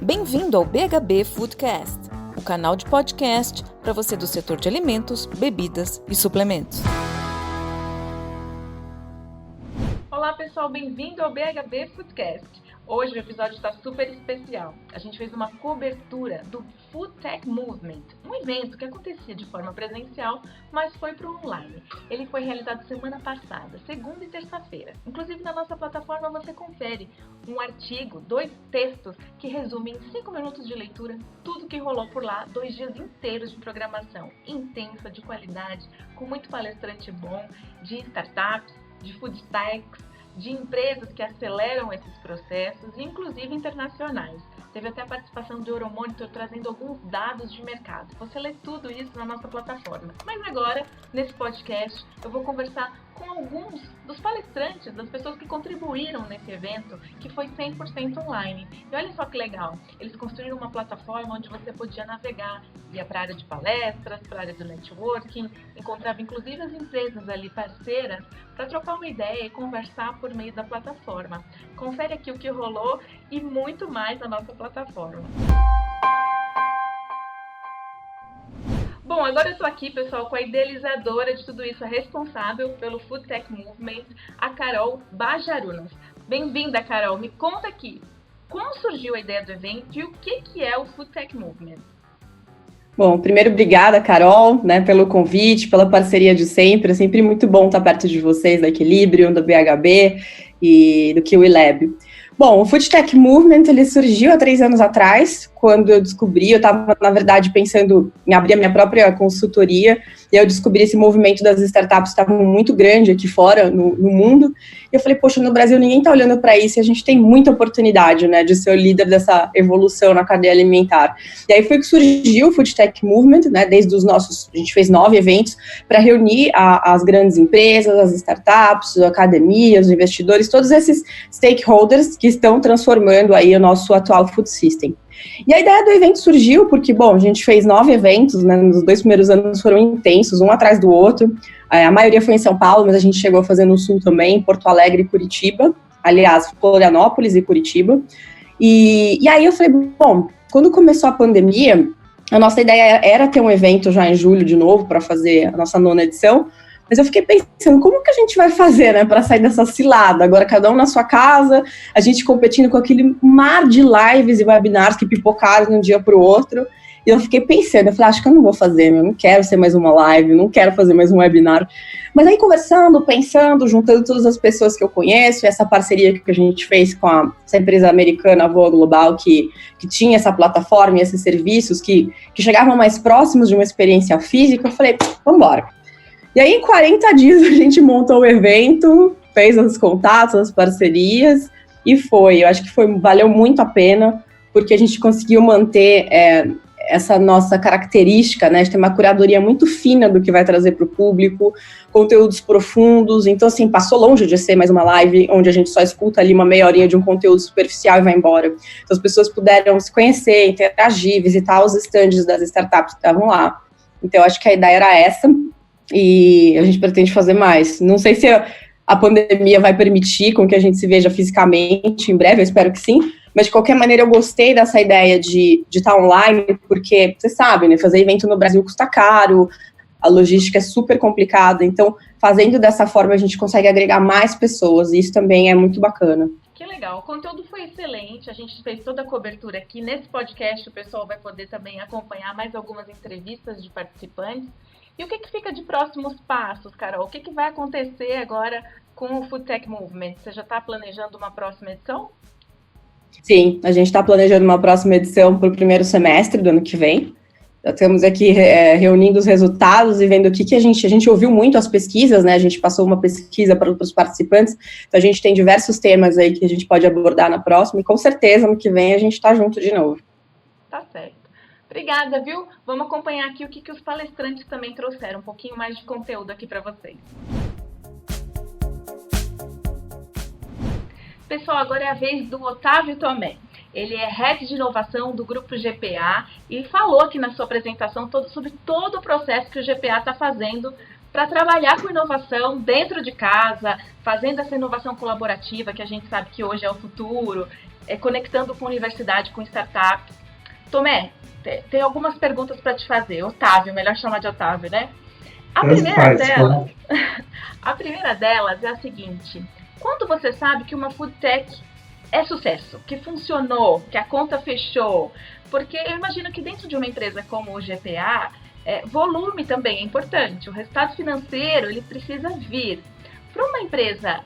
Bem-vindo ao BHB Foodcast, o canal de podcast para você do setor de alimentos, bebidas e suplementos. Olá pessoal, bem-vindo ao BHB Foodcast. Hoje o episódio está super especial. A gente fez uma cobertura do Food Tech Movement, um evento que acontecia de forma presencial, mas foi para o online. Ele foi realizado semana passada, segunda e terça-feira. Inclusive na nossa plataforma você confere um artigo, 2 textos que resumem em 5 minutos de leitura tudo que rolou por lá, 2 dias inteiros de programação intensa, de qualidade, com muito palestrante bom, de startups, de food techs, de empresas que aceleram esses processos, inclusive internacionais. Teve até a participação do Euromonitor trazendo alguns dados de mercado. Você lê tudo isso na nossa plataforma. Mas agora, nesse podcast, eu vou conversar com alguns dos palestrantes, das pessoas que contribuíram nesse evento, que foi 100% online. E olha só que legal, eles construíram uma plataforma onde você podia navegar, ia para a área de palestras, para a área do networking, encontrava inclusive as empresas ali parceiras para trocar uma ideia e conversar por meio da plataforma. Confere aqui o que rolou e muito mais na nossa plataforma. Bom, agora eu estou aqui, pessoal, com a idealizadora de tudo isso, a responsável pelo Food Tech Movement, a Carol Bajarunas. Bem-vinda, Carol. Me conta aqui, como surgiu a ideia do evento e o que é o Food Tech Movement? Bom, primeiro, obrigada, Carol, pelo convite, pela parceria de sempre. É sempre muito bom estar perto de vocês, da Equilibrium, do BHB e do Kiwi Lab. Bom, o Food Tech Movement, ele surgiu há 3 anos atrás, quando eu descobri, eu estava, na verdade, pensando em abrir a minha própria consultoria, e eu descobri esse movimento das startups que estavam muito grande aqui fora, no mundo, e eu falei, poxa, no Brasil ninguém está olhando para isso, e a gente tem muita oportunidade, de ser o líder dessa evolução na cadeia alimentar. E aí foi que surgiu o Food Tech Movement, desde os nossos, a gente fez 9 eventos, para reunir as grandes empresas, as startups, a academia, os investidores, todos esses stakeholders que estão transformando aí o nosso atual food system. E a ideia do evento surgiu porque, bom, a gente fez 9 eventos, nos 2 primeiros anos foram intensos, um atrás do outro, a maioria foi em São Paulo, mas a gente chegou a fazer no Sul também, Porto Alegre e Curitiba, aliás, Florianópolis e Curitiba, e aí eu falei, bom, quando começou a pandemia, a nossa ideia era ter um evento já em julho de novo, para fazer a nossa 9ª edição, mas eu fiquei pensando, como que a gente vai fazer, para sair dessa cilada? Agora, cada um na sua casa, a gente competindo com aquele mar de lives e webinars que pipocaram de um dia para o outro. E eu fiquei pensando, eu falei, acho que eu não vou fazer, eu não quero ser mais uma live, não quero fazer mais um webinar. Mas aí conversando, pensando, juntando todas as pessoas que eu conheço, essa parceria que a gente fez com essa empresa americana, a Voa Global, que tinha essa plataforma e esses serviços que chegavam mais próximos de uma experiência física, eu falei, vamos embora. E aí, em 40 dias, a gente montou o evento, fez os contatos, as parcerias, e foi. Eu acho que valeu muito a pena, porque a gente conseguiu manter essa nossa característica, de ter uma curadoria muito fina do que vai trazer para o público, conteúdos profundos. Então, assim, passou longe de ser mais uma live, onde a gente só escuta ali uma meia horinha de um conteúdo superficial e vai embora. Então, as pessoas puderam se conhecer, interagir, visitar os estandes das startups que estavam lá. Então, eu acho que a ideia era essa. E a gente pretende fazer mais. Não sei se a pandemia vai permitir com que a gente se veja fisicamente em breve, eu espero que sim, mas de qualquer maneira eu gostei dessa ideia de estar online, porque, você sabe, fazer evento no Brasil custa caro, a logística é super complicada, então fazendo dessa forma a gente consegue agregar mais pessoas, e isso também é muito bacana. Que legal, o conteúdo foi excelente, a gente fez toda a cobertura aqui. Nesse podcast o pessoal vai poder também acompanhar mais algumas entrevistas de participantes. E o que fica de próximos passos, Carol? O que vai acontecer agora com o Food Tech Movement? Você já está planejando uma próxima edição? Sim, a gente está planejando uma próxima edição para o primeiro semestre do ano que vem. Já estamos aqui reunindo os resultados e vendo o que a gente ouviu muito as pesquisas, A gente passou uma pesquisa para os participantes, então a gente tem diversos temas aí que a gente pode abordar na próxima, e com certeza ano que vem a gente está junto de novo. Tá certo. Obrigada, viu? Vamos acompanhar aqui o que os palestrantes também trouxeram, um pouquinho mais de conteúdo aqui para vocês. Pessoal, agora é a vez do Otávio Tomé. Ele é Head de Inovação do Grupo GPA e falou aqui na sua apresentação sobre todo o processo que o GPA está fazendo para trabalhar com inovação dentro de casa, fazendo essa inovação colaborativa que a gente sabe que hoje é o futuro, conectando com universidade, com startups. Tomé, tem algumas perguntas para te fazer. Otávio, melhor chamar de Otávio, né? A primeira delas é a seguinte: quando você sabe que uma food tech é sucesso, que funcionou, que a conta fechou? Porque eu imagino que dentro de uma empresa como o GPA, volume também é importante. O resultado financeiro, ele precisa vir. Para uma empresa,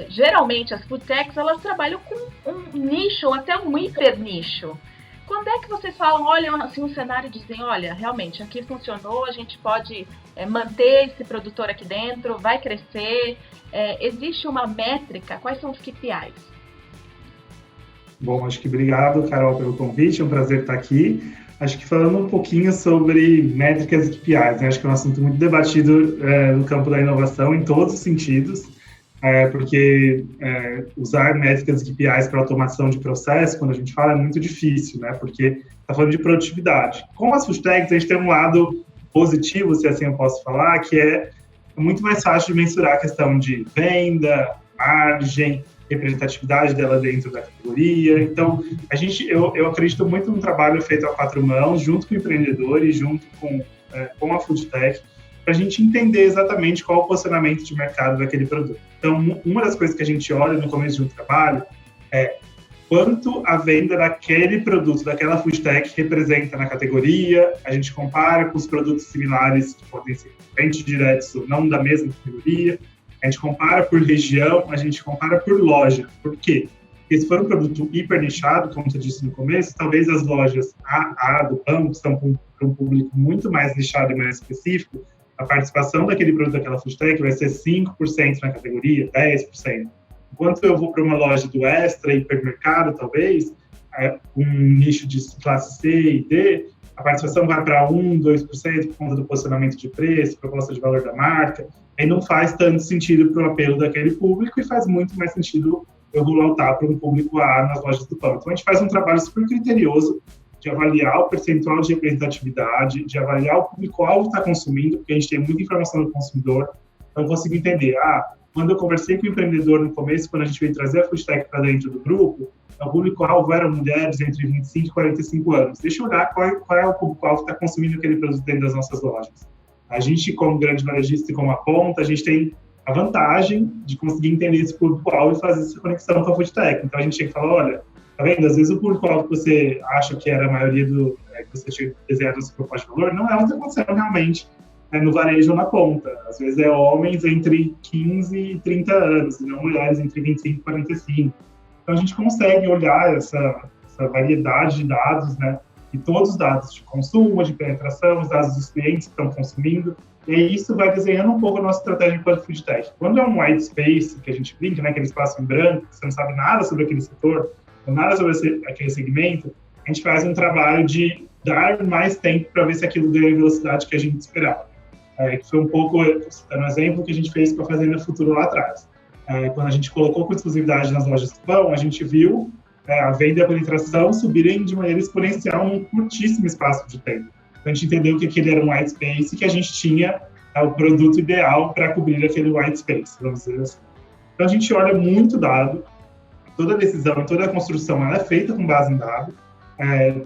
geralmente as food techs, elas trabalham com um nicho ou até um hiper nicho. Quando é que vocês falam, olham assim um cenário e dizem, olha, realmente, aqui funcionou, a gente pode manter esse produtor aqui dentro, vai crescer, existe uma métrica, quais são os KPIs? Bom, acho que obrigado, Carol, pelo convite, é um prazer estar aqui. Acho que falando um pouquinho sobre métricas e KPIs, né? Acho que é um assunto muito debatido no campo da inovação em todos os sentidos, porque usar métricas e KPIs para automação de processo, quando a gente fala, é muito difícil, né? Porque está falando de produtividade. Com as food techs, a gente tem um lado positivo, se assim eu posso falar, que é muito mais fácil de mensurar a questão de venda, margem, representatividade dela dentro da categoria. Então, eu acredito muito no trabalho feito a 4 mãos, junto com o empreendedor e junto com a food tech, para a gente entender exatamente qual é o posicionamento de mercado daquele produto. Então, uma das coisas que a gente olha no começo de um trabalho é quanto a venda daquele produto, daquela food tech representa na categoria. A gente compara com os produtos similares que podem ser concorrentes diretos ou não da mesma categoria. A gente compara por região, a gente compara por loja. Por quê? Porque se for um produto hiper nichado, como você disse no começo, talvez as lojas A do pão, que são para um público muito mais nichado e mais específico, a participação daquele produto daquela food tech vai ser 5% na categoria, 10%. Enquanto eu vou para uma loja do Extra, hipermercado, talvez, um nicho de classe C e D, a participação vai para 1%, 2% por conta do posicionamento de preço, proposta de valor da marca, aí não faz tanto sentido para o apelo daquele público e faz muito mais sentido eu voltar para um público A nas lojas do pão. Então, a gente faz um trabalho super criterioso de avaliar o percentual de representatividade, de avaliar o público-alvo que está consumindo, porque a gente tem muita informação do consumidor, então eu consigo entender, quando eu conversei com o empreendedor no começo, quando a gente veio trazer a food tech para dentro do grupo, o público-alvo eram mulheres entre 25 e 45 anos. Deixa eu olhar qual é o público-alvo que está consumindo aquele produto dentro das nossas lojas. A gente, como grande varejista e como a ponta, a gente tem a vantagem de conseguir entender esse público-alvo e fazer essa conexão com a food tech. Então, a gente chega e fala, olha, tá vendo? Às vezes o público-alvo que você acha que era a maioria que você tinha desenhado no seu proposta de valor, não é o que está acontecendo realmente no varejo ou na ponta. Às vezes é homens entre 15 e 30 anos, e não mulheres entre 25 e 45. Então, a gente consegue olhar essa variedade de dados, né? E todos os dados de consumo, de penetração, os dados dos clientes que estão consumindo, e aí isso vai desenhando um pouco a nossa estratégia enquanto food tech. Quando é um white space, que a gente brinca, né, aquele espaço em branco, que você não sabe nada sobre aquele setor, ou nada sobre aquele segmento, a gente faz um trabalho de dar mais tempo para ver se aquilo ganha a velocidade que a gente esperava. Que foi um pouco, citando um exemplo, que a gente fez com a Fazenda Futuro lá atrás. Quando a gente colocou com exclusividade nas lojas do pão, a gente viu a venda e a penetração subirem de maneira exponencial num curtíssimo espaço de tempo. Então, a gente entendeu que aquele era um white space e que a gente tinha o produto ideal para cobrir aquele white space, vamos dizer assim. Então, a gente olha muito dado, toda a decisão, toda a construção, ela é feita com base em dado,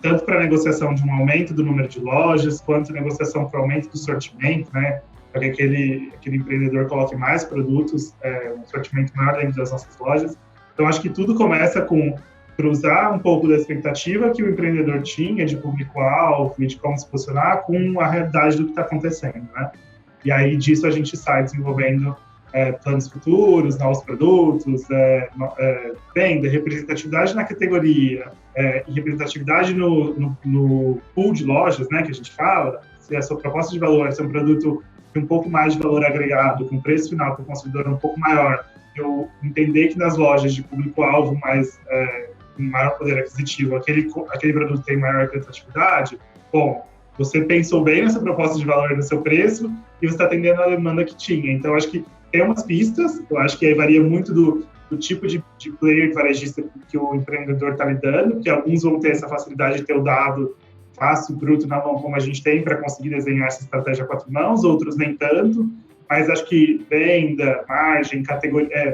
tanto para a negociação de um aumento do número de lojas, quanto a negociação para o aumento do sortimento, né, para que aquele empreendedor coloque mais produtos, um sortimento maior dentro das nossas lojas. Então, acho que tudo começa com cruzar um pouco da expectativa que o empreendedor tinha de público-alvo e de como se posicionar com a realidade do que está acontecendo, né? E aí, disso, a gente sai desenvolvendo planos futuros, novos produtos, venda, representatividade na categoria e representatividade no pool de lojas, né, que a gente fala. Se a sua proposta de valor é um produto de um pouco mais de valor agregado, com preço final para o consumidor um pouco maior, eu entender que nas lojas de público-alvo mais com maior poder aquisitivo, aquele produto tem maior representatividade, bom, você pensou bem nessa proposta de valor no seu preço e você está atendendo a demanda que tinha. Então, acho que tem umas pistas, eu acho que aí varia muito do tipo de player varejista que o empreendedor está lidando, que alguns vão ter essa facilidade de ter o dado fácil, bruto na mão, como a gente tem, para conseguir desenhar essa estratégia a 4 mãos, outros nem tanto, mas acho que venda, margem,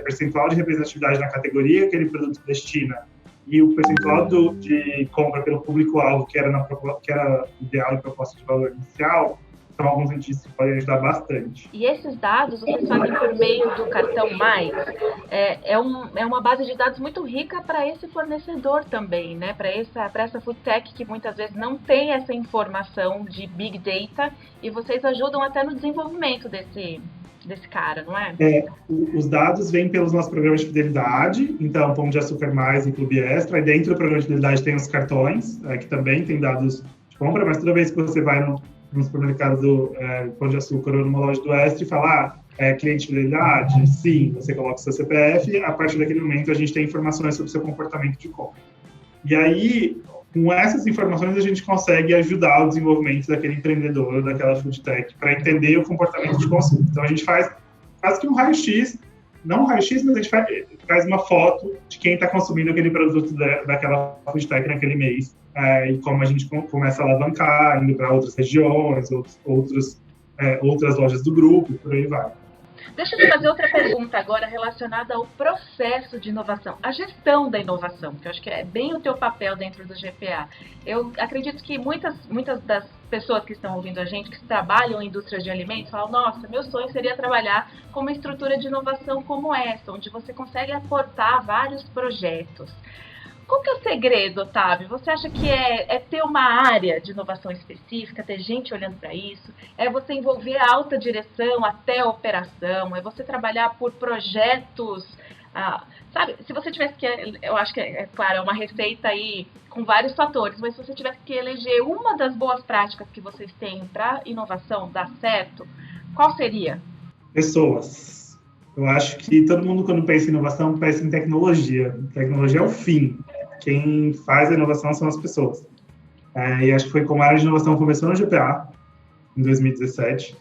percentual de representatividade na categoria que aquele produto destina e o percentual de compra pelo público-alvo, que era ideal e proposta de valor inicial, são alguns indícios que podem ajudar bastante. E esses dados vocês fazem por meio do cartão Mais. É uma base de dados muito rica para esse fornecedor também, né? Para essa food tech que muitas vezes não tem essa informação de Big Data, e vocês ajudam até no desenvolvimento desse cara, não é? Os dados vêm pelos nossos programas de fidelidade, então Pão de Açúcar Mais e Clube Extra, e dentro do programa de fidelidade tem os cartões, que também tem dados de compra, mas toda vez que você vai no supermercado do Pão de Açúcar ou numa loja do Extra e fala, cliente de fidelidade, sim, você coloca o seu CPF, a partir daquele momento a gente tem informações sobre o seu comportamento de compra. E aí, com essas informações, a gente consegue ajudar o desenvolvimento daquele empreendedor, daquela food tech, para entender o comportamento de consumo. Então, a gente faz quase que um raio-x, não um raio-x, mas a gente faz uma foto de quem está consumindo aquele produto daquela food tech naquele mês, e como a gente começa a alavancar, indo para outras regiões, outras lojas do grupo, e por aí vai. Deixa eu te fazer outra pergunta agora relacionada ao processo de inovação, a gestão da inovação, que eu acho que é bem o teu papel dentro do GPA. Eu acredito que muitas das pessoas que estão ouvindo a gente, que trabalham em indústria de alimentos, falam, nossa, meu sonho seria trabalhar com uma estrutura de inovação como essa, onde você consegue aportar vários projetos. Qual que é o segredo, Otávio? Você acha que é ter uma área de inovação específica, ter gente olhando para isso? É você envolver a alta direção até a operação? É você trabalhar por projetos? Sabe, se você tivesse que... Eu acho que, claro, é uma receita aí com vários fatores, mas se você tivesse que eleger uma das boas práticas que vocês têm para inovação dar certo, qual seria? Pessoas. Eu acho que todo mundo, quando pensa em inovação, pensa em tecnologia. Tecnologia é o fim. Quem faz a inovação são as pessoas. E acho que foi como a área de inovação começou no GPA, em 2017,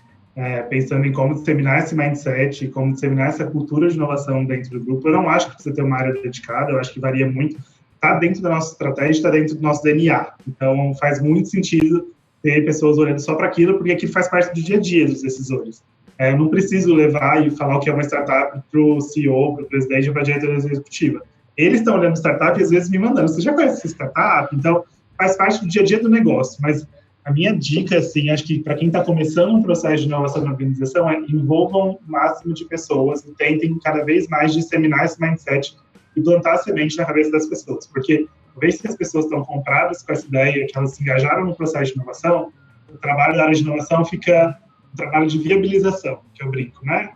pensando em como disseminar esse mindset, como disseminar essa cultura de inovação dentro do grupo. Eu não acho que precisa ter uma área dedicada, eu acho que varia muito. Está dentro da nossa estratégia, está dentro do nosso DNA. Então, faz muito sentido ter pessoas olhando só para aquilo, porque aquilo faz parte do dia a dia dos decisores. Eu não preciso levar e falar o que é uma startup para o CEO, para o presidente ou para a diretoria executiva. Eles estão olhando startup e às vezes me mandando, você já conhece essa startup? Então, faz parte do dia a dia do negócio. Mas a minha dica, assim, acho que para quem está começando um processo de inovação na organização, envolvam o máximo de pessoas e tentem cada vez mais disseminar esse mindset e plantar a semente na cabeça das pessoas. Porque, uma vez que as pessoas estão compradas com essa ideia, que elas se engajaram no processo de inovação, o trabalho da área de inovação fica um trabalho de viabilização, que eu brinco, né?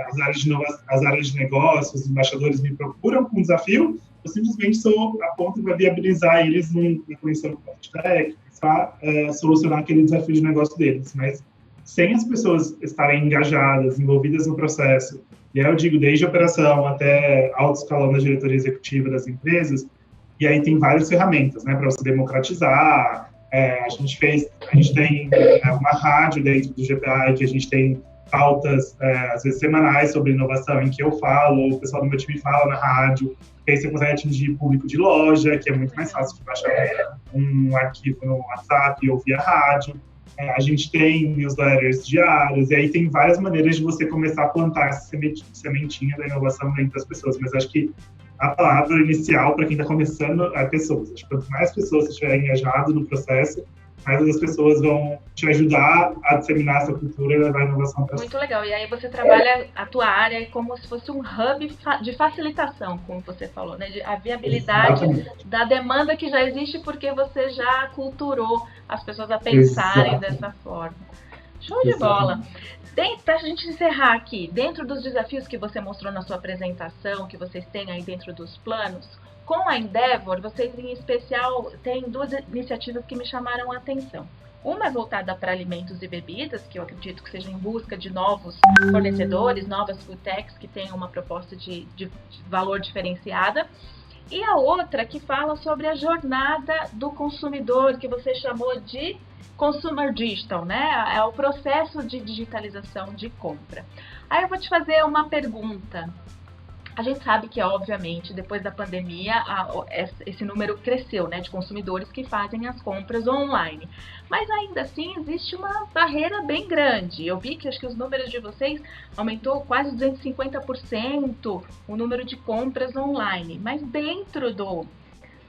As áreas de negócios, os embaixadores me procuram com um desafio, eu simplesmente sou a ponta para viabilizar eles na condição de parte técnica, para solucionar aquele desafio de negócio deles. Mas sem as pessoas estarem engajadas, envolvidas no processo, e aí eu digo desde a operação até alto escalão da diretoria executiva das empresas, e aí tem várias ferramentas, né, para você democratizar. A gente tem uma rádio dentro do GPA que a gente tem pautas, às vezes semanais, sobre inovação, em que eu falo, o pessoal do meu time fala na rádio, que aí você consegue atingir público de loja, que é muito mais fácil de baixar um arquivo no WhatsApp ou via rádio. A gente tem newsletters diários, e aí tem várias maneiras de você começar a plantar essa sementinha da inovação dentro das pessoas, mas acho que a palavra inicial para quem está começando é pessoas. Acho que quanto mais pessoas você estiver engajado no processo, mais as pessoas vão te ajudar a disseminar essa cultura e levar a inovação para Muito legal. E aí você trabalha a tua área como se fosse um hub de facilitação, como você falou, né? A viabilidade da demanda que já existe porque você já culturou as pessoas a pensarem dessa forma. Show de bola! Para a gente encerrar aqui, dentro dos desafios que você mostrou na sua apresentação, que vocês têm aí dentro dos planos, com a Endeavor, vocês em especial têm duas iniciativas que me chamaram a atenção. Uma é voltada para alimentos e bebidas, que eu acredito que seja em busca de novos fornecedores, novas food techs que tenham uma proposta de valor diferenciada. E a outra que fala sobre a jornada do consumidor, que você chamou de Consumer Digital, né? É o processo de digitalização de compra. Aí eu vou te fazer uma pergunta. A gente sabe que, obviamente, depois da pandemia, esse número cresceu, né, de consumidores que fazem as compras online. Mas ainda assim, existe uma barreira bem grande. Eu vi que acho que os números de vocês aumentou quase 250% o número de compras online. Mas dentro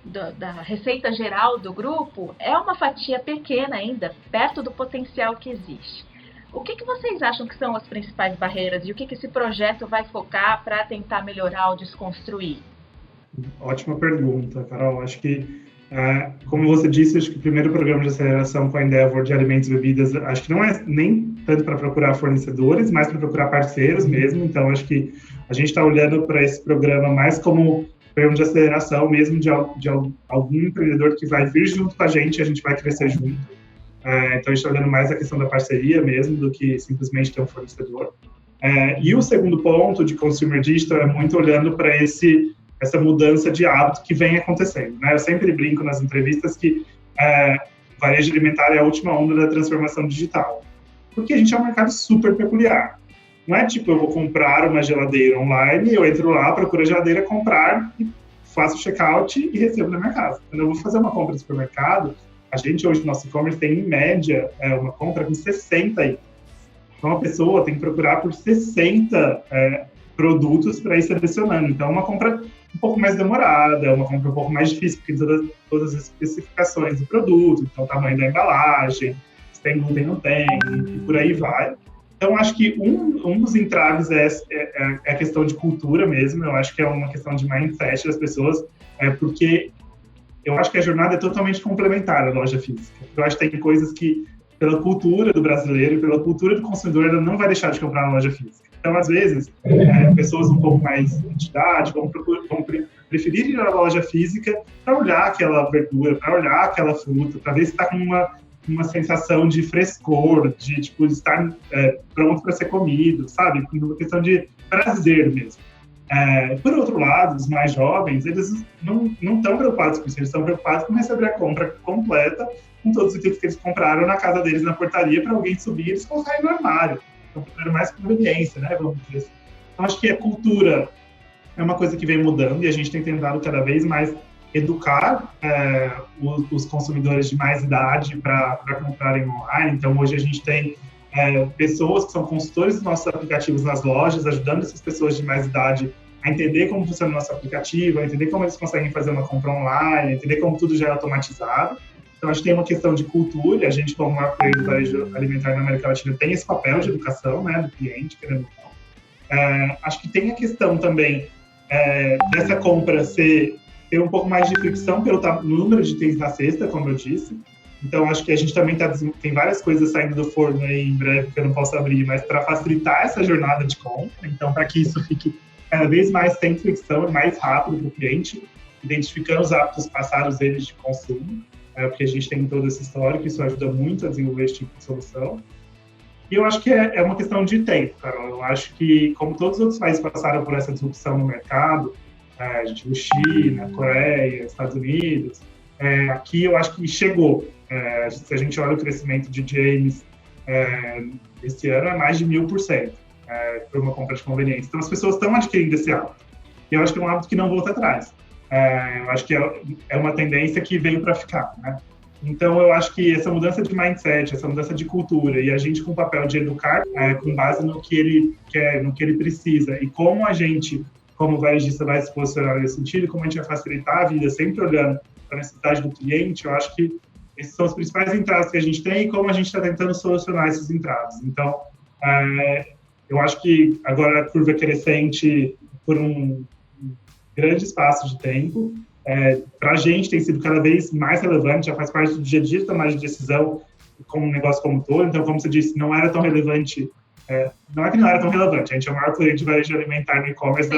da receita geral do grupo é uma fatia pequena ainda, perto do potencial que existe. O que vocês acham que são as principais barreiras e o que esse projeto vai focar para tentar melhorar ou desconstruir? Ótima pergunta, Carol. Acho que, como você disse, acho que o primeiro programa de aceleração com a Endeavor de alimentos e bebidas, acho que não é nem tanto para procurar fornecedores, mas para procurar parceiros mesmo. Então, acho que a gente está olhando para esse programa mais como programa de aceleração mesmo de algum empreendedor que vai vir junto com a gente vai crescer junto. Então, a gente está olhando mais a questão da parceria mesmo do que simplesmente ter um fornecedor. E o segundo ponto de Consumer Digital é muito olhando para essa mudança de hábito que vem acontecendo, né? Eu sempre brinco nas entrevistas que o varejo alimentar é a última onda da transformação digital, porque a gente é um mercado super peculiar. Não é tipo, eu vou comprar uma geladeira online, eu entro lá, procuro a geladeira, comprar, e faço o checkout e recebo na minha casa. Quando eu vou fazer uma compra no supermercado, a gente hoje no nosso e-commerce tem, em média, uma compra com 60 itens. Então, a pessoa tem que procurar por 60 produtos para ir selecionando. Então, é uma compra um pouco mais demorada, é uma compra um pouco mais difícil, porque todas as especificações do produto, então, o tamanho da embalagem, se tem glúten, não tem, e por aí vai. Então, acho que um dos entraves é a questão de cultura mesmo. Eu acho que é uma questão de mindset das pessoas, porque eu acho que a jornada é totalmente complementar à loja física. Eu acho que tem coisas que, pela cultura do brasileiro e pela cultura do consumidor, ela não vai deixar de comprar na loja física. Então, às vezes, pessoas um pouco mais de idade vão preferir ir à loja física para olhar aquela verdura, para olhar aquela fruta, para ver se está com uma sensação de frescor, de tipo, estar pronto para ser comido, sabe? Uma questão de prazer mesmo. Por outro lado, os mais jovens, eles não estão preocupados com isso, eles estão preocupados com receber a compra completa, com todos os itens que eles compraram na casa deles, na portaria, para alguém subir e eles colocarem no armário. Então, primeiro, mais conveniência, né? Vamos dizer assim. Então, acho que a cultura é uma coisa que vem mudando e a gente tem tentado cada vez mais educar os consumidores de mais idade para comprarem online. Então, hoje a gente tem pessoas que são consultores dos nossos aplicativos nas lojas, ajudando essas pessoas de mais idade a entender como funciona o nosso aplicativo, a entender como eles conseguem fazer uma compra online, a entender como tudo já é automatizado. Então, acho que tem uma questão de cultura, e a gente, como maior player do varejo alimentar na América Latina, tem esse papel de educação, né, do cliente, querendo ou não. Acho que tem a questão também dessa compra ter um pouco mais de fricção pelo número de itens na cesta, como eu disse. Então, acho que a gente também tem várias coisas saindo do forno aí em breve, que eu não posso abrir, mas para facilitar essa jornada de compra. Então, para que isso fique cada vez mais sem fricção e mais rápido para o cliente, identificando os hábitos passados deles de consumo, porque a gente tem todo esse histórico, isso ajuda muito a desenvolver esse tipo de solução. E eu acho que é uma questão de tempo, Carol. Eu acho que, como todos os outros países passaram por essa disrupção no mercado, a gente viu China, Coreia, Estados Unidos, aqui eu acho que chegou. Se a gente olha o crescimento de James esse ano, é mais de 1000% por uma compra de conveniência. Então, as pessoas estão adquirindo esse hábito. E eu acho que é um hábito que não volta atrás. Eu acho que é uma tendência que veio para ficar, né? Então, eu acho que essa mudança de mindset, essa mudança de cultura, e a gente com o papel de educar com base no que ele quer, no que ele precisa, e como a gente, como varejista, vai se posicionar nesse sentido, como a gente vai facilitar a vida, sempre olhando para a necessidade do cliente, eu acho que esses são os principais entraves que a gente tem e como a gente está tentando solucionar esses entraves. Então, eu acho que agora a curva é crescente por um grande espaço de tempo. Para a gente tem sido cada vez mais relevante, já faz parte do dia a dia de tomar de decisão como um negócio como um todo. Então, como você disse, não era tão relevante. Não é que não era tão relevante, a gente é o maior cliente de varejo alimentar no e-commerce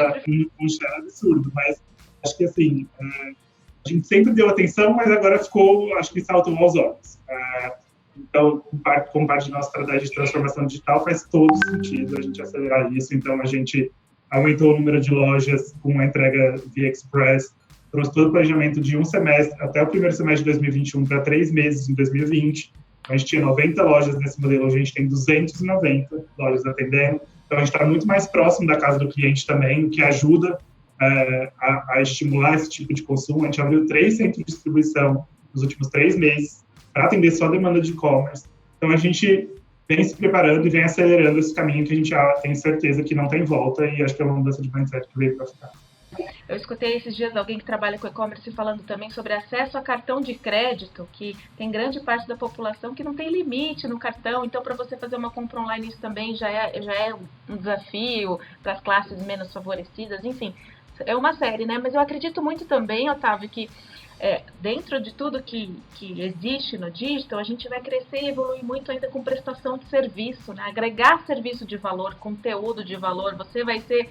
um share absurdo, mas acho que assim, a gente sempre deu atenção, mas agora ficou, acho que saltou aos olhos. Então, como parte da nossa estratégia de transformação digital, faz todo sentido a gente acelerar isso. Então, a gente aumentou o número de lojas com a entrega via Express, trouxe todo o planejamento de um semestre, até o primeiro semestre de 2021, para 3 meses em 2020. A gente tinha 90 lojas nesse modelo, hoje a gente tem 290 lojas atendendo. Então, a gente está muito mais próximo da casa do cliente também, o que ajuda a estimular esse tipo de consumo. A gente abriu 3 centros de distribuição nos últimos 3 meses para atender só a demanda de e-commerce. Então, a gente vem se preparando e vem acelerando esse caminho que a gente já tem certeza que não tem volta, e acho que é uma mudança de mindset que veio para ficar. Eu escutei esses dias alguém que trabalha com e-commerce falando também sobre acesso a cartão de crédito, que tem grande parte da população que não tem limite no cartão, então para você fazer uma compra online isso também já é um desafio para as classes menos favorecidas, enfim, é uma série, né? Mas eu acredito muito também, Otávio, que dentro de tudo que existe no digital, a gente vai crescer e evoluir muito ainda com prestação de serviço, né? Agregar serviço de valor, conteúdo de valor, você vai ser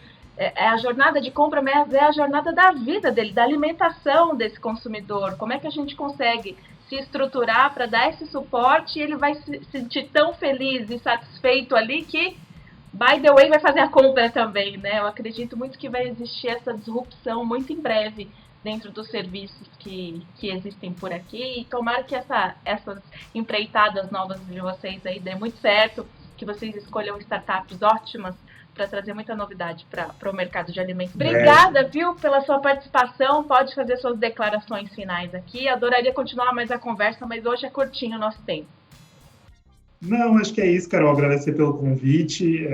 a jornada de compra, mas é a jornada da vida dele, da alimentação desse consumidor. Como é que a gente consegue se estruturar para dar esse suporte e ele vai se sentir tão feliz e satisfeito ali que, by the way, vai fazer a compra também, né? Eu acredito muito que vai existir essa disrupção muito em breve dentro dos serviços que existem por aqui, e tomara que essas empreitadas novas de vocês aí dê muito certo, que vocês escolham startups ótimas para trazer muita novidade para o mercado de alimentos. Obrigada, viu, pela sua participação, pode fazer suas declarações finais aqui, adoraria continuar mais a conversa, mas hoje é curtinho o nosso tempo. Não, acho que é isso, Carol, agradecer pelo convite,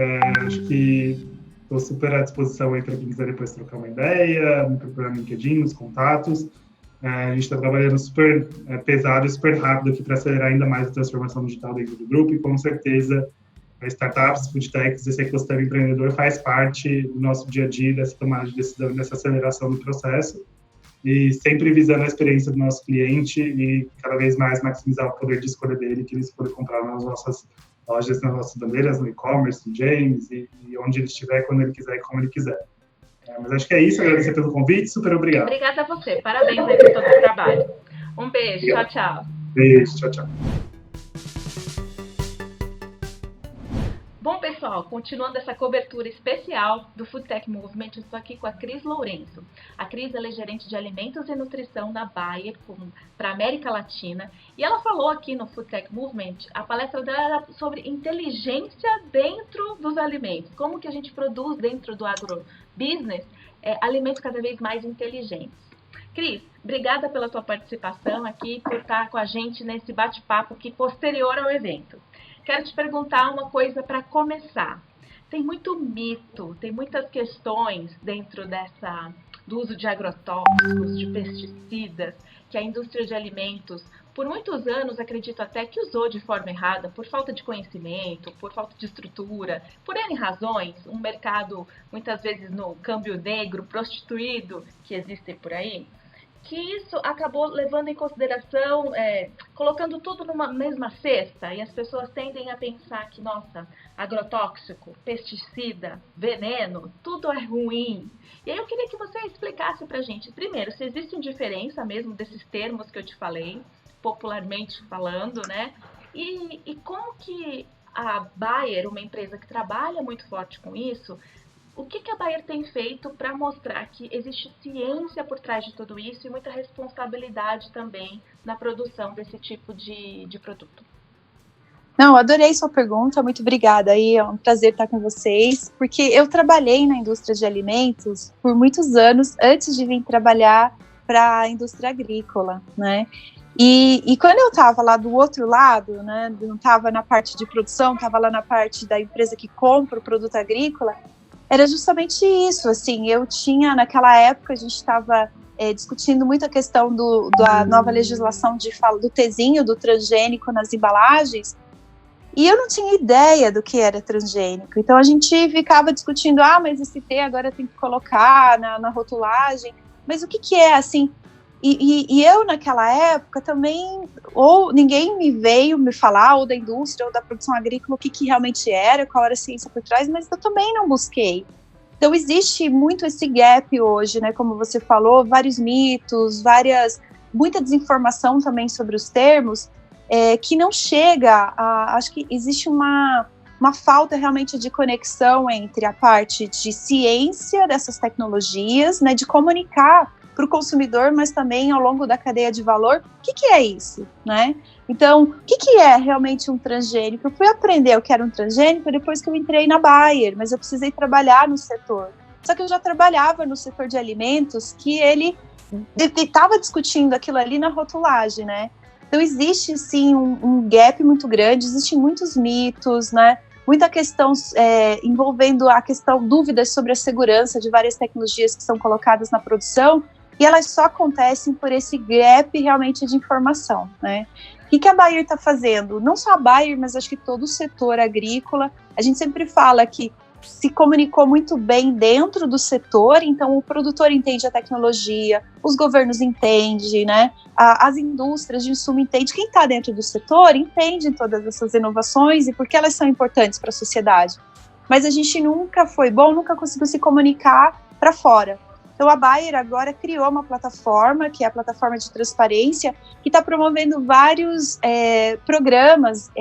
acho que estou super à disposição aí para quem quiser depois trocar uma ideia, me procurar no LinkedIn, nos contatos. A gente está trabalhando super pesado e super rápido aqui para acelerar ainda mais a transformação digital dentro do grupo e, com certeza, startups, foodtechs, esse ecossistema empreendedor faz parte do nosso dia a dia, dessa tomada de decisão, dessa aceleração do processo e sempre visando a experiência do nosso cliente e cada vez mais maximizar o poder de escolha dele, que ele escolha comprar nas nossas lojas, nas nossas bandeiras, no e-commerce, no James, e onde ele estiver, quando ele quiser e como ele quiser. Mas acho que é isso, agradecer pelo convite, super obrigado. Obrigada a você, parabéns aí por todo o trabalho. Um beijo, obrigado. Tchau, tchau. Beijo, tchau, tchau. Bom, pessoal, continuando essa cobertura especial do Food Tech Movement, eu estou aqui com a Cris Lourenço. A Cris ela é gerente de alimentos e nutrição da Bayer para a América Latina. E ela falou aqui no Food Tech Movement, a palestra dela era sobre inteligência dentro dos alimentos. Como que a gente produz dentro do agrobusiness alimentos cada vez mais inteligentes. Cris, obrigada pela tua participação aqui, por estar com a gente nesse bate-papo aqui posterior ao evento. Quero te perguntar uma coisa para começar. Tem muito mito, tem muitas questões dentro do uso de agrotóxicos, de pesticidas, que a indústria de alimentos, por muitos anos, acredito até que usou de forma errada, por falta de conhecimento, por falta de estrutura, por N razões, um mercado, muitas vezes no câmbio negro, prostituído, que existem por aí, que isso acabou levando em consideração, colocando tudo numa mesma cesta, e as pessoas tendem a pensar que, nossa, agrotóxico, pesticida, veneno, tudo é ruim. E aí eu queria que você explicasse pra gente, primeiro, se existe diferença mesmo desses termos que eu te falei, popularmente falando, né? E como que a Bayer, uma empresa que trabalha muito forte com isso, o que a Bayer tem feito para mostrar que existe ciência por trás de tudo isso e muita responsabilidade também na produção desse tipo de produto? Não, adorei sua pergunta, muito obrigada. Aí é um prazer estar com vocês, porque eu trabalhei na indústria de alimentos por muitos anos antes de vir trabalhar para a indústria agrícola, né? E quando eu estava lá do outro lado, né, não estava na parte de produção, estava lá na parte da empresa que compra o produto agrícola, era justamente isso, assim, eu tinha, naquela época, a gente estava discutindo muito a questão da nova legislação do tesinho, do transgênico nas embalagens, e eu não tinha ideia do que era transgênico, então a gente ficava discutindo, mas esse T agora tem que colocar na rotulagem, mas o que é, assim, e eu naquela época também, ou ninguém me veio me falar, ou da indústria, ou da produção agrícola, o que realmente era, qual era a ciência por trás, mas eu também não busquei. Então existe muito esse gap hoje, né, como você falou, vários mitos, muita desinformação também sobre os termos, que não chega acho que existe uma falta realmente de conexão entre a parte de ciência dessas tecnologias, né, de comunicar para o consumidor, mas também ao longo da cadeia de valor, o que é isso, né? Então, o que é realmente um transgênico? Eu fui aprender o que era um transgênico depois que eu entrei na Bayer, mas eu precisei trabalhar no setor. Só que eu já trabalhava no setor de alimentos, que ele estava discutindo aquilo ali na rotulagem, né? Então, existe, sim, um gap muito grande, existem muitos mitos, né? muita questão envolvendo dúvidas sobre a segurança de várias tecnologias que são colocadas na produção, e elas só acontecem por esse gap realmente de informação, né? O que a Bayer está fazendo? Não só a Bayer, mas acho que todo o setor agrícola. A gente sempre fala que se comunicou muito bem dentro do setor, então o produtor entende a tecnologia, os governos entendem, né? As indústrias de insumo entendem, quem está dentro do setor entende todas essas inovações e por que elas são importantes para a sociedade. Mas a gente nunca conseguiu se comunicar para fora. Então a Bayer agora criou uma plataforma, que é a plataforma de transparência, que está promovendo vários programas,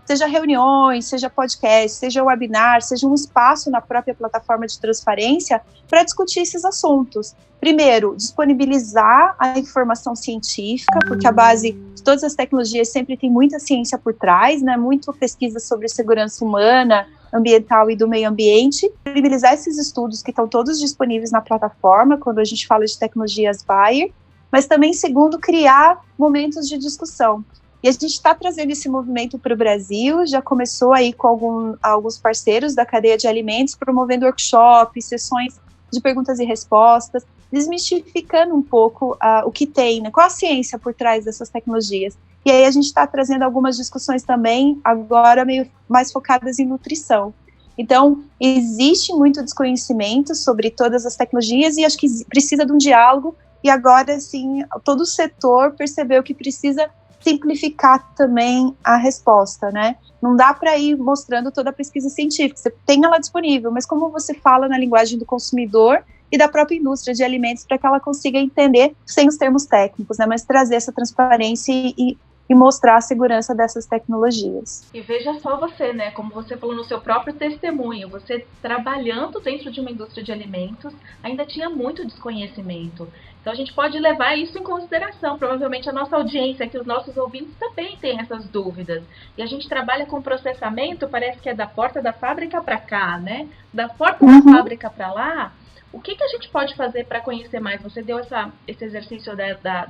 seja reuniões, seja podcast, seja webinar, seja um espaço na própria plataforma de transparência para discutir esses assuntos. Primeiro, disponibilizar a informação científica, porque a base de todas as tecnologias sempre tem muita ciência por trás, né? Muito pesquisa sobre segurança humana, ambiental e do meio ambiente. Disponibilizar esses estudos que estão todos disponíveis na plataforma, quando a gente fala de tecnologias Bayer, mas também, segundo, criar momentos de discussão. E a gente está trazendo esse movimento para o Brasil, já começou aí com alguns parceiros da cadeia de alimentos, promovendo workshops, sessões de perguntas e respostas, desmistificando um pouco o que tem, né? Qual a ciência por trás dessas tecnologias. E aí a gente está trazendo algumas discussões também, agora meio mais focadas em nutrição. Então, existe muito desconhecimento sobre todas as tecnologias e acho que precisa de um diálogo, e agora, sim, todo o setor percebeu que precisa simplificar também a resposta, né? Não dá para ir mostrando toda a pesquisa científica, você tem ela disponível, mas como você fala na linguagem do consumidor e da própria indústria de alimentos para que ela consiga entender sem os termos técnicos, né? Mas trazer essa transparência e mostrar a segurança dessas tecnologias. E veja só você, né? Como você falou no seu próprio testemunho, você trabalhando dentro de uma indústria de alimentos, ainda tinha muito desconhecimento. Então a gente pode levar isso em consideração. Provavelmente a nossa audiência, que os nossos ouvintes também têm essas dúvidas. E a gente trabalha com processamento, parece que é da porta da fábrica para cá, né? Da porta da fábrica para lá. O que a gente pode fazer para conhecer mais? Você deu esse exercício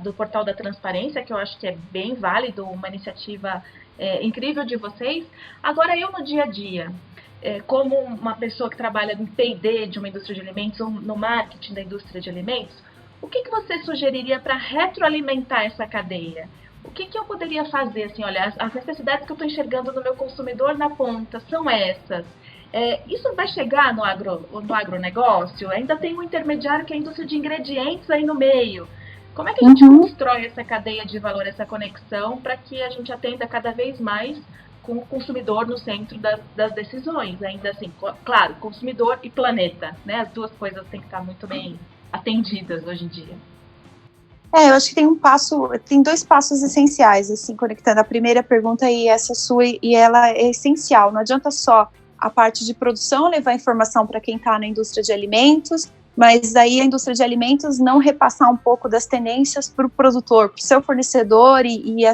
do portal da transparência, que eu acho que é bem válido, uma iniciativa incrível de vocês. Agora, eu no dia a dia, como uma pessoa que trabalha no P&D de uma indústria de alimentos ou no marketing da indústria de alimentos, o que você sugeriria para retroalimentar essa cadeia? O que eu poderia fazer? Assim, olha, as necessidades que eu estou enxergando no meu consumidor na ponta são essas. Isso vai chegar no agronegócio? Ainda tem um intermediário que é a indústria de ingredientes aí no meio. Como é que a gente constrói essa cadeia de valor, essa conexão, para que a gente atenda cada vez mais com o consumidor no centro das decisões? Ainda assim, claro, consumidor e planeta, né? As duas coisas têm que estar muito bem atendidas hoje em dia. Eu acho que tem dois passos essenciais, assim, conectando a primeira pergunta e essa sua, e ela é essencial. Não adianta só a parte de produção levar informação para quem está na indústria de alimentos, mas aí a indústria de alimentos não repassar um pouco das tendências para o produtor, para o seu fornecedor e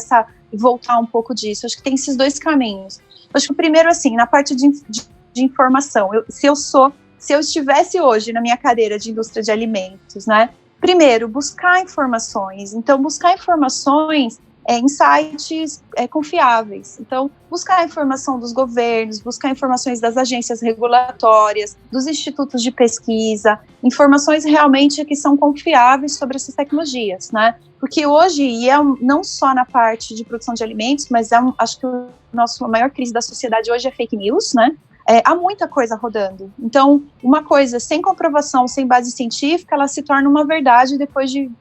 voltar um pouco disso. Acho que tem esses dois caminhos. Acho que o primeiro, assim, na parte de informação, se eu estivesse hoje na minha cadeira de indústria de alimentos, né? Primeiro, buscar informações. Então, buscar informações em sites confiáveis. Então, buscar a informação dos governos, buscar informações das agências regulatórias, dos institutos de pesquisa, informações realmente que são confiáveis sobre essas tecnologias, né? Porque hoje, não só na parte de produção de alimentos, mas acho que a maior crise da sociedade hoje é fake news, né? Há muita coisa rodando. Então, uma coisa sem comprovação, sem base científica, ela se torna uma verdade depois de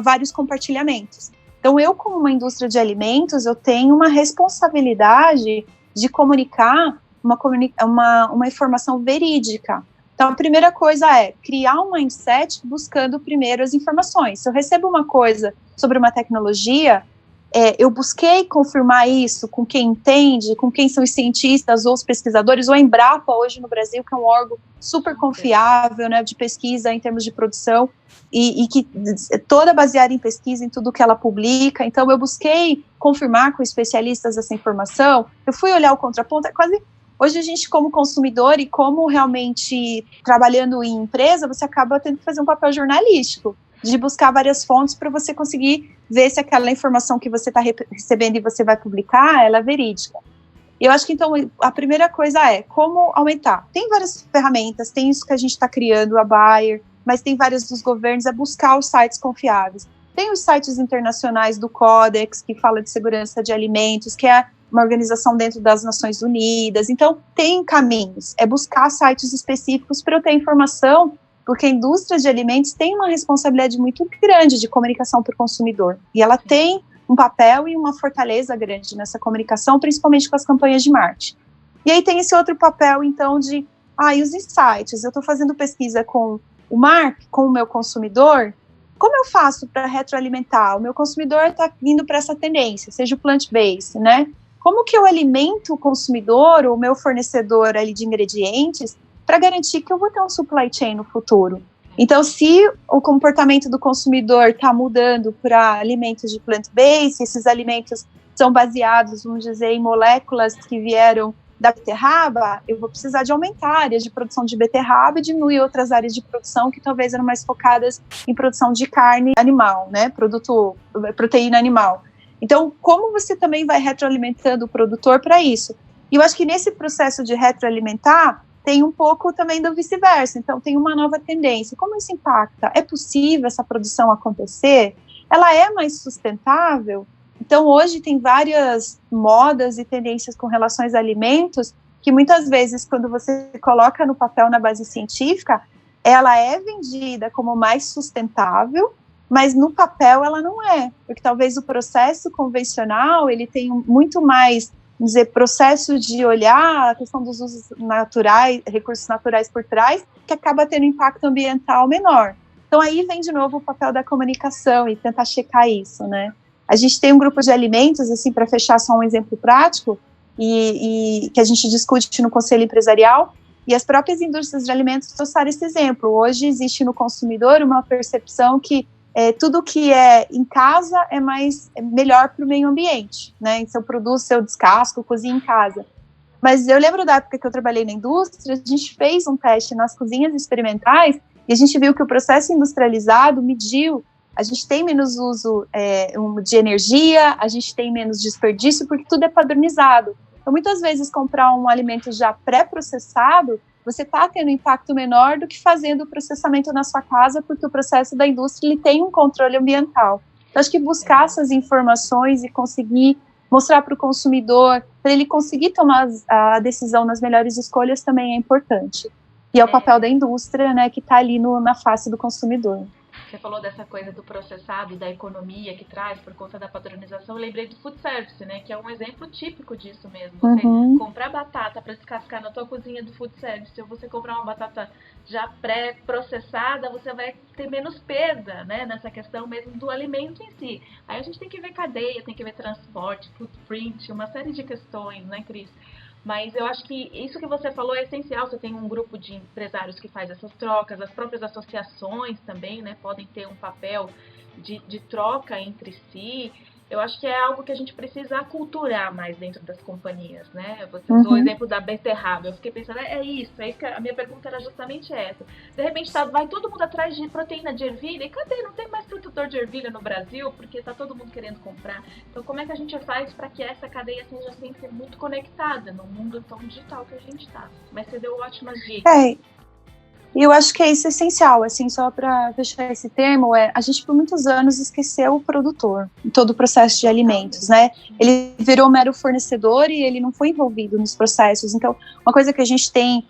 vários compartilhamentos. Então, eu, como uma indústria de alimentos, eu tenho uma responsabilidade de comunicar uma informação verídica. Então, a primeira coisa é criar um mindset buscando primeiro as informações. Se eu recebo uma coisa sobre uma tecnologia, eu busquei confirmar isso com quem entende, com quem são os cientistas ou os pesquisadores, ou a Embrapa hoje no Brasil, que é um órgão super confiável, né, de pesquisa em termos de produção, e que toda baseada em pesquisa, em tudo que ela publica. Então, eu busquei confirmar com especialistas essa informação, eu fui olhar o contraponto, hoje a gente, como consumidor e como realmente trabalhando em empresa, você acaba tendo que fazer um papel jornalístico, de buscar várias fontes para você conseguir ver se aquela informação que você está recebendo e você vai publicar, ela é verídica. E eu acho que, então, a primeira coisa é como aumentar. Tem várias ferramentas, tem isso que a gente está criando, a Bayer, mas tem vários dos governos, é buscar os sites confiáveis. Tem os sites internacionais do Codex, que fala de segurança de alimentos, que é uma organização dentro das Nações Unidas. Então, tem caminhos, é buscar sites específicos para eu ter informação, porque a indústria de alimentos tem uma responsabilidade muito grande de comunicação para o consumidor. E ela tem um papel e uma fortaleza grande nessa comunicação, principalmente com as campanhas de marketing. E aí tem esse outro papel, então, de, e os insights, eu estou fazendo pesquisa com o marketing, com o meu consumidor, como eu faço para retroalimentar? O meu consumidor está vindo para essa tendência, seja o plant-based, né? Como que eu alimento o consumidor, o meu fornecedor ali de ingredientes, para garantir que eu vou ter um supply chain no futuro? Então, se o comportamento do consumidor está mudando para alimentos de plant-based, esses alimentos são baseados, vamos dizer, em moléculas que vieram da beterraba, eu vou precisar de aumentar áreas de produção de beterraba e diminuir outras áreas de produção que talvez eram mais focadas em produção de carne animal, né, proteína animal. Então, como você também vai retroalimentando o produtor para isso? E eu acho que nesse processo de retroalimentar, tem um pouco também do vice-versa, então tem uma nova tendência. Como isso impacta? É possível essa produção acontecer? Ela é mais sustentável? Então hoje tem várias modas e tendências com relação aos alimentos que muitas vezes quando você coloca no papel na base científica, ela é vendida como mais sustentável, mas no papel ela não é, porque talvez o processo convencional ele tem muito mais, vamos dizer, processo de olhar a questão dos usos naturais, recursos naturais por trás, que acaba tendo impacto ambiental menor. Então, aí vem de novo o papel da comunicação e tentar checar isso, né? A gente tem um grupo de alimentos, assim, para fechar só um exemplo prático, e que a gente discute no Conselho Empresarial, e as próprias indústrias de alimentos trouxeram esse exemplo. Hoje existe no consumidor uma percepção que tudo que é em casa é melhor para o meio ambiente, né? Então, produz seu descasco, cozinha em casa. Mas eu lembro da época que eu trabalhei na indústria, a gente fez um teste nas cozinhas experimentais e a gente viu que o processo industrializado mediu, a gente tem menos uso de energia, a gente tem menos desperdício, porque tudo é padronizado. Então, muitas vezes, comprar um alimento já pré-processado, você está tendo um impacto menor do que fazendo o processamento na sua casa, porque o processo da indústria ele tem um controle ambiental. Então, acho que buscar essas informações e conseguir mostrar para o consumidor, para ele conseguir tomar a decisão nas melhores escolhas também é importante. E é o papel da indústria, né, que está ali na face do consumidor. Você falou dessa coisa do processado, da economia que traz por conta da padronização. Eu lembrei do food service, né? Que é um exemplo típico disso mesmo. Você comprar batata para descascar na tua cozinha do food service, ou você comprar uma batata já pré-processada, você vai ter menos perda, né? Nessa questão mesmo do alimento em si. Aí a gente tem que ver cadeia, tem que ver transporte, footprint, uma série de questões, né, Cris? Mas eu acho que isso que você falou é essencial. Você tem um grupo de empresários que faz essas trocas, as próprias associações também, né, podem ter um papel de troca entre si. Eu acho que é algo que a gente precisa aculturar mais dentro das companhias, né? Você usou o exemplo da beterraba. Eu fiquei pensando, é isso que a minha pergunta era justamente essa. De repente vai todo mundo atrás de proteína de ervilha, e cadê? Não tem mais produtor de ervilha no Brasil, porque está todo mundo querendo comprar. Então, como é que a gente faz para que essa cadeia seja sempre muito conectada no mundo tão digital que a gente está? Mas você deu ótimas dicas. E eu acho que é isso essencial, assim, só para fechar esse termo, a gente por muitos anos esqueceu o produtor em todo o processo de alimentos, né? Ele virou mero fornecedor e ele não foi envolvido nos processos. Então, uma coisa que a gente tem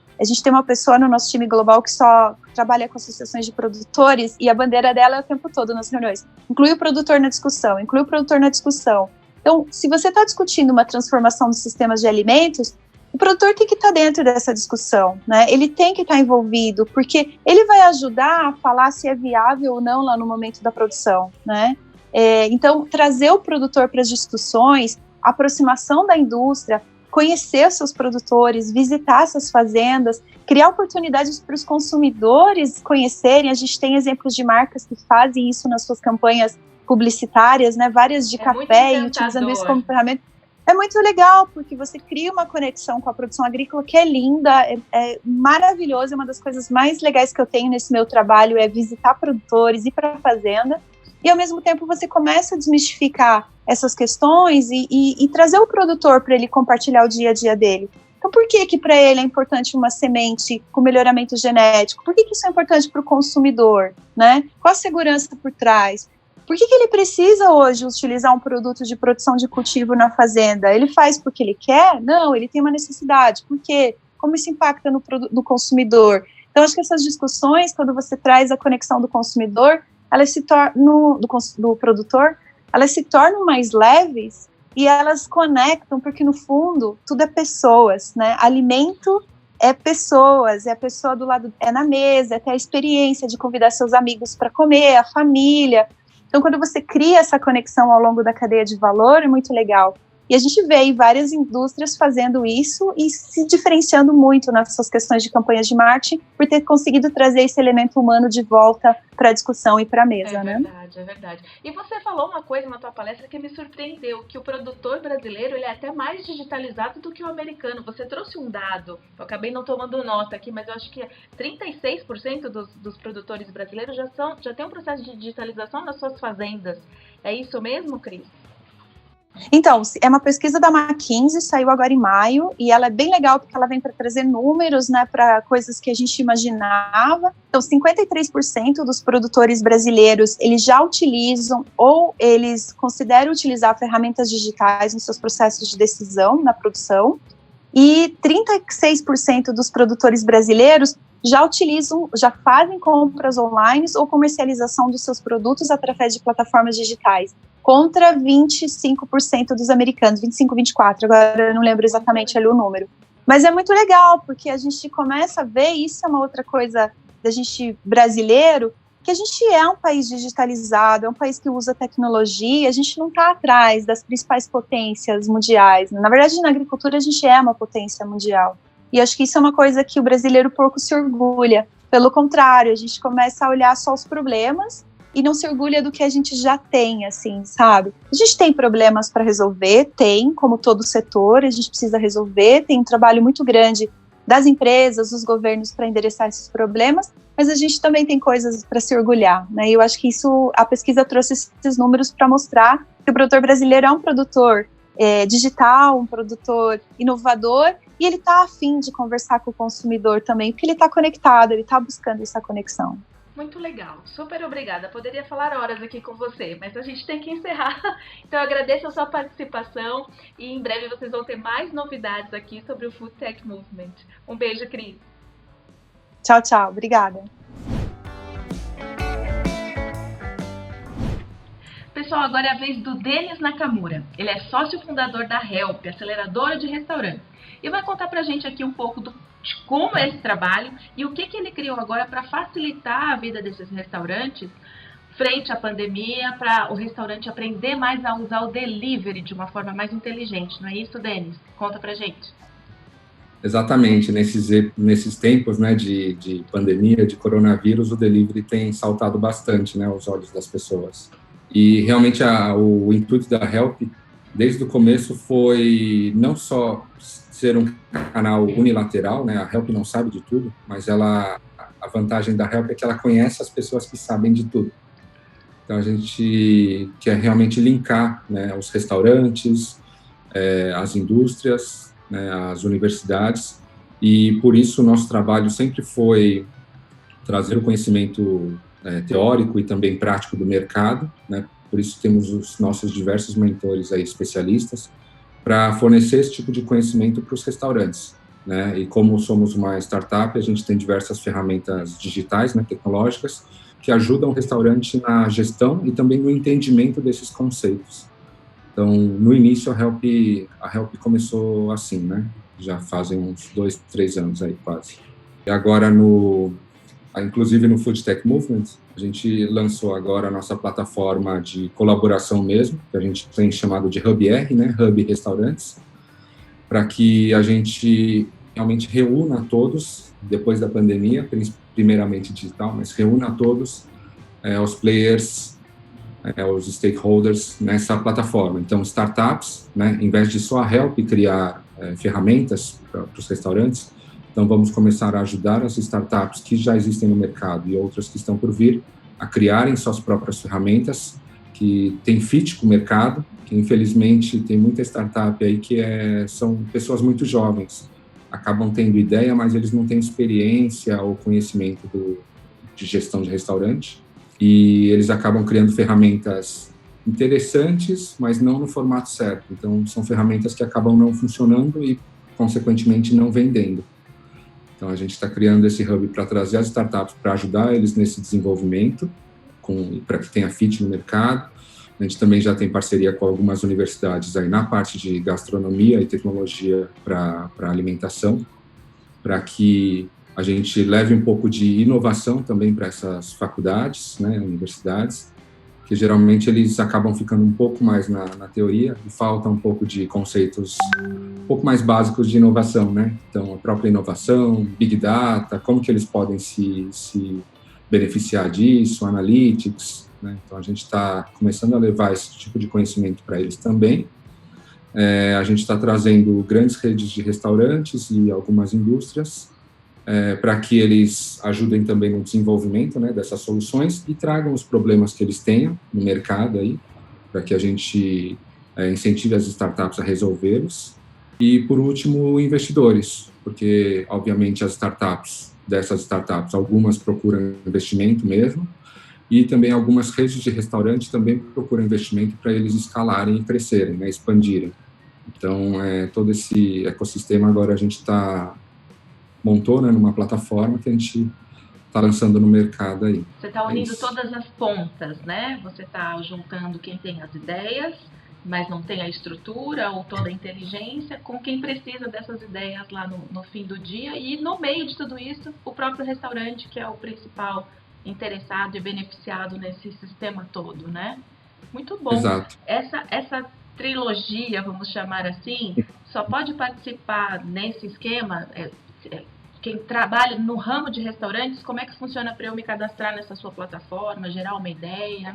uma pessoa no nosso time global que só trabalha com associações de produtores e a bandeira dela é o tempo todo nas reuniões. Inclui o produtor na discussão, inclui o produtor na discussão. Então, se você está discutindo uma transformação dos sistemas de alimentos, o produtor tem que estar dentro dessa discussão, né? Ele tem que estar envolvido, porque ele vai ajudar a falar se é viável ou não lá no momento da produção, né? Então, trazer o produtor para as discussões, aproximação da indústria, conhecer os seus produtores, visitar essas fazendas, criar oportunidades para os consumidores conhecerem. A gente tem exemplos de marcas que fazem isso nas suas campanhas publicitárias, né? Várias de café e utilizando isso como ferramenta. É muito legal, porque você cria uma conexão com a produção agrícola que é linda, é maravilhosa, é uma das coisas mais legais que eu tenho nesse meu trabalho, é visitar produtores, ir para a fazenda, e ao mesmo tempo você começa a desmistificar essas questões e trazer o produtor para ele compartilhar o dia a dia dele. Então, por que para ele é importante uma semente com melhoramento genético? Por que isso é importante para o consumidor, né? Qual a segurança por trás? Por que ele precisa hoje utilizar um produto de produção de cultivo na fazenda? Ele faz porque ele quer? Não, ele tem uma necessidade. Por quê? Como isso impacta no consumidor? Então, acho que essas discussões, quando você traz a conexão do consumidor, elas se tornam, do produtor, elas se tornam mais leves e elas conectam, porque no fundo, tudo é pessoas, né? Alimento é pessoas, é a pessoa do lado, é na mesa, é ter a experiência de convidar seus amigos para comer, a família. Então, quando você cria essa conexão ao longo da cadeia de valor, é muito legal. E a gente vê aí várias indústrias fazendo isso e se diferenciando muito nas suas questões de campanhas de marketing por ter conseguido trazer esse elemento humano de volta para a discussão e para a mesa, né? É verdade. E você falou uma coisa na tua palestra que me surpreendeu, que o produtor brasileiro ele é até mais digitalizado do que o americano. Você trouxe um dado, eu acabei não tomando nota aqui, mas eu acho que 36% dos produtores brasileiros já tem um processo de digitalização nas suas fazendas. É isso mesmo, Cris? Então, é uma pesquisa da McKinsey, saiu agora em maio, e ela é bem legal porque ela vem para trazer números, né, para coisas que a gente imaginava. Então, 53% dos produtores brasileiros, eles já utilizam ou eles consideram utilizar ferramentas digitais nos seus processos de decisão na produção, e 36% dos produtores brasileiros já fazem compras online ou comercialização dos seus produtos através de plataformas digitais, contra 25% dos americanos, 25, 24, agora eu não lembro exatamente ali o número. Mas é muito legal, porque a gente começa a ver, isso é uma outra coisa da gente brasileiro, que a gente é um país digitalizado, é um país que usa tecnologia, a gente não está atrás das principais potências mundiais. Na verdade, na agricultura, a gente é uma potência mundial. E acho que isso é uma coisa que o brasileiro pouco se orgulha. Pelo contrário, a gente começa a olhar só os problemas e não se orgulha do que a gente já tem, assim, sabe? A gente tem problemas para resolver, como todo setor, a gente precisa resolver, tem um trabalho muito grande das empresas, dos governos para endereçar esses problemas, mas a gente também tem coisas para se orgulhar, né? E eu acho que a pesquisa trouxe esses números para mostrar que o produtor brasileiro é um produtor digital, um produtor inovador, e ele está afim de conversar com o consumidor também, porque ele está conectado, ele está buscando essa conexão. Muito legal, super obrigada. Poderia falar horas aqui com você, mas a gente tem que encerrar. Então eu agradeço a sua participação e em breve vocês vão ter mais novidades aqui sobre o Food Tech Movement. Um beijo, Cris. Tchau, tchau. Obrigada. Pessoal, agora é a vez do Denis Nakamura. Ele é sócio fundador da Help, aceleradora de restaurantes. E vai contar pra gente aqui um pouco de como é esse trabalho e o que ele criou agora para facilitar a vida desses restaurantes frente à pandemia, para o restaurante aprender mais a usar o delivery de uma forma mais inteligente. Não é isso, Denis? Conta pra gente. Exatamente. Nesses tempos, né, de pandemia, de coronavírus, o delivery tem saltado bastante, né, aos olhos das pessoas. E realmente o intuito da Help, desde o começo, foi não só ser um canal unilateral, né? A Help não sabe de tudo, mas a vantagem da Help é que ela conhece as pessoas que sabem de tudo. Então, a gente quer realmente linkar, né, os restaurantes, as indústrias, né, as universidades, e por isso o nosso trabalho sempre foi trazer o conhecimento teórico e também prático do mercado, né? Por isso temos os nossos diversos mentores aí, especialistas, para fornecer esse tipo de conhecimento para os restaurantes, né? E como somos uma startup, a gente tem diversas ferramentas digitais, né, tecnológicas, que ajudam o restaurante na gestão e também no entendimento desses conceitos. Então, no início, a Help começou assim, né? Já fazem uns 2, 3 anos aí, quase. E agora, inclusive no Food Tech Movement, a gente lançou agora a nossa plataforma de colaboração mesmo, que a gente tem chamado de Hub R, né, Hub Restaurantes, para que a gente realmente reúna todos, depois da pandemia, primeiramente digital, mas reúna todos os players, os stakeholders nessa plataforma. Então, startups, né, em vez de só a Help criar ferramentas para os restaurantes, então, vamos começar a ajudar as startups que já existem no mercado e outras que estão por vir a criarem suas próprias ferramentas que tem fit com o mercado, que infelizmente tem muita startup aí que são pessoas muito jovens, acabam tendo ideia, mas eles não têm experiência ou conhecimento de gestão de restaurante, e eles acabam criando ferramentas interessantes, mas não no formato certo. Então, são ferramentas que acabam não funcionando e, consequentemente, não vendendo. Então, a gente está criando esse hub para trazer as startups, para ajudar eles nesse desenvolvimento, para que tenha fit no mercado. A gente também já tem parceria com algumas universidades aí na parte de gastronomia e tecnologia para alimentação, para que a gente leve um pouco de inovação também para essas faculdades, né, universidades, que geralmente eles acabam ficando um pouco mais na teoria e falta um pouco de conceitos um pouco mais básicos de inovação, né? Então, a própria inovação, Big Data, como que eles podem se beneficiar disso, Analytics, né? Então, a gente está começando a levar esse tipo de conhecimento para eles também. A gente está trazendo grandes redes de restaurantes e algumas indústrias para que eles ajudem também no desenvolvimento, né, dessas soluções e tragam os problemas que eles tenham no mercado aí, para que a gente incentive as startups a resolvê-los. E, por último, investidores, porque, obviamente, dessas startups, algumas procuram investimento mesmo, e também algumas redes de restaurante também procuram investimento para eles escalarem e crescerem, né, expandirem. Então, todo esse ecossistema agora a gente montou, né, numa plataforma que a gente está lançando no mercado aí. Você está unindo todas as pontas, né? Você está juntando quem tem as ideias, mas não tem a estrutura ou toda a inteligência, com quem precisa dessas ideias lá no fim do dia, e no meio de tudo isso, o próprio restaurante, que é o principal interessado e beneficiado nesse sistema todo, né? Muito bom. Exato. Essa trilogia, vamos chamar assim, só pode participar nesse esquema quem trabalha no ramo de restaurantes. Como é que funciona para eu me cadastrar nessa sua plataforma, gerar uma ideia?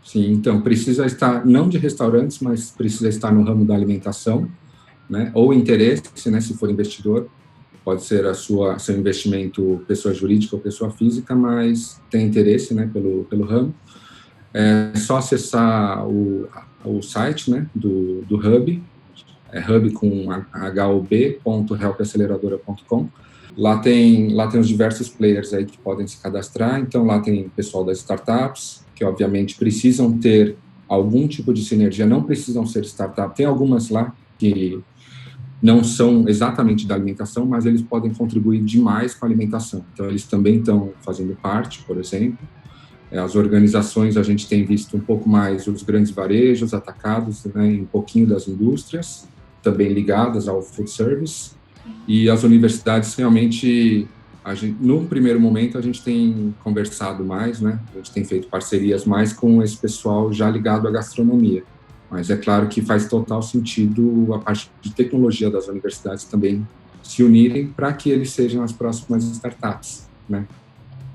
Sim, então precisa estar, não de restaurantes, mas precisa estar no ramo da alimentação, né? Ou interesse, né? Se for investidor, pode ser seu investimento pessoa jurídica ou pessoa física, mas tem interesse, né? Pelo ramo. É só acessar o site, né? Do hub, hub com hub.helpaceleradora.com. Lá tem os diversos players aí que podem se cadastrar. Então, lá tem o pessoal das startups, que obviamente precisam ter algum tipo de sinergia, não precisam ser startup. Tem algumas lá que não são exatamente da alimentação, mas eles podem contribuir demais com a alimentação. Então, eles também estão fazendo parte, por exemplo. As organizações, a gente tem visto um pouco mais os grandes varejos, atacados, né, um pouquinho das indústrias, também ligadas ao food service. E as universidades, realmente, no primeiro momento, a gente tem conversado mais, né? A gente tem feito parcerias mais com esse pessoal já ligado à gastronomia. Mas é claro que faz total sentido a parte de tecnologia das universidades também se unirem para que eles sejam as próximas startups, né?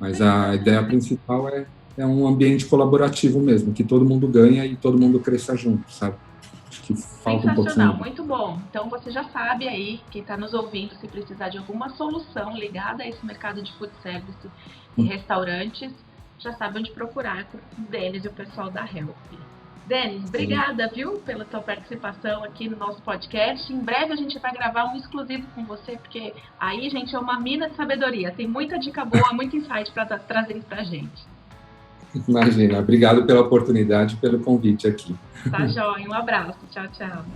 Mas a ideia principal é um ambiente colaborativo mesmo, que todo mundo ganha e todo mundo cresça junto, sabe? Acho que falta um pouquinho. Sensacional, muito bom. Então você já sabe aí, quem está nos ouvindo, se precisar de alguma solução ligada a esse mercado de food service e restaurantes, já sabe onde procurar com o Denis e o pessoal da Help. Denis, obrigada, viu, pela tua participação aqui no nosso podcast. Em breve a gente vai gravar um exclusivo com você, porque aí, gente, é uma mina de sabedoria. Tem muita dica boa, muito insight para trazer pra gente. Imagina, obrigado pela oportunidade e pelo convite aqui. Tá joia, um abraço, tchau, tchau.